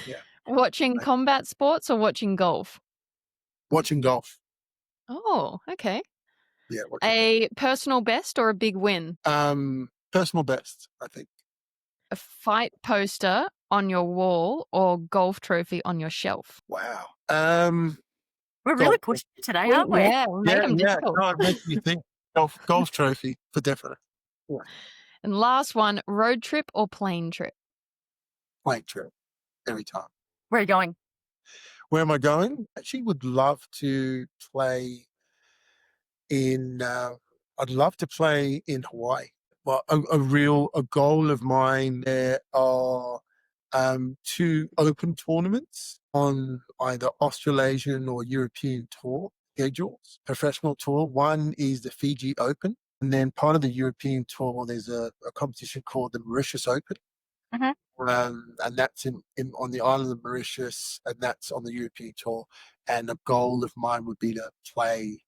Speaker 2: Yeah.
Speaker 1: Watching combat sports or watching golf?
Speaker 2: Watching golf.
Speaker 1: Oh, okay.
Speaker 2: Yeah.
Speaker 1: A personal best or a big win?
Speaker 2: Personal best, I think.
Speaker 1: A fight poster on your wall or golf trophy on your shelf?
Speaker 2: Wow.
Speaker 3: We're really pushing it today, aren't we?
Speaker 1: Yeah, we made them difficult.
Speaker 2: No, it makes me think. Golf trophy for definite. Yeah.
Speaker 1: And last one, road trip or plane trip?
Speaker 2: Plane trip every time.
Speaker 3: Where are you going?
Speaker 2: Where am I going? Actually, would love to play in. I'd love to play in Hawaii. Well, a goal of mine there are 2 open tournaments on either Australasian or European tour schedules, professional tour. One is the Fiji Open, And then part of the European tour, there's a competition called the Mauritius Open. And that's on the island of Mauritius, and that's on the European tour. And a goal of mine would be to play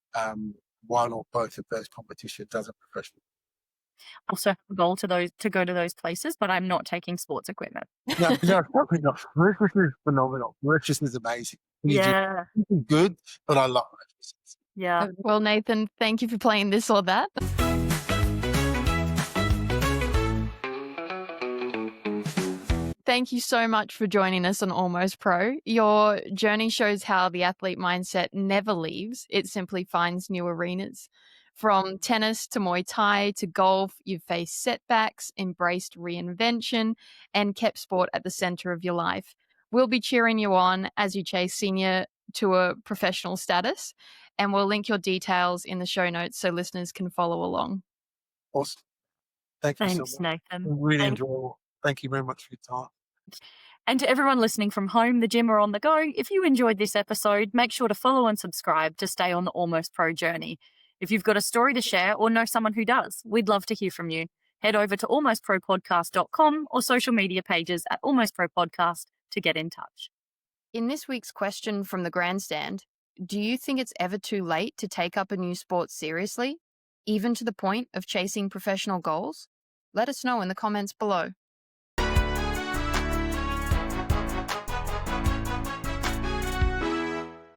Speaker 2: one or both of those competitions as a professional.
Speaker 3: Also have a goal to go to those places, but I'm not taking sports equipment.
Speaker 2: No, probably not. Mauritius is phenomenal. Mauritius is amazing.
Speaker 3: Yeah.
Speaker 2: Good, but I love Mauritius.
Speaker 3: Yeah.
Speaker 1: Well, Nathan, thank you for playing this or that. Thank you so much for joining us on Almost Pro. Your journey shows how the athlete mindset never leaves. It simply finds new arenas. From tennis to Muay Thai to golf, you've faced setbacks, embraced reinvention, and kept sport at the center of your life. We'll be cheering you on as you chase senior tour professional status, and we'll link your details in the show notes so listeners can follow along.
Speaker 2: Awesome. Thank you
Speaker 3: Thanks,
Speaker 2: so much.
Speaker 3: Nathan.
Speaker 2: Really enjoyable. Thank you very much for your time.
Speaker 3: And to everyone listening from home, the gym, or on the go, if you enjoyed this episode, make sure to follow and subscribe to stay on the Almost Pro journey. If you've got a story to share or know someone who does, we'd love to hear from you. Head over to almostpropodcast.com or social media pages at Almost Pro Podcast to get in touch.
Speaker 1: In this week's question from the Grandstand, do you think it's ever too late to take up a new sport seriously, even to the point of chasing professional goals? Let us know in the comments below.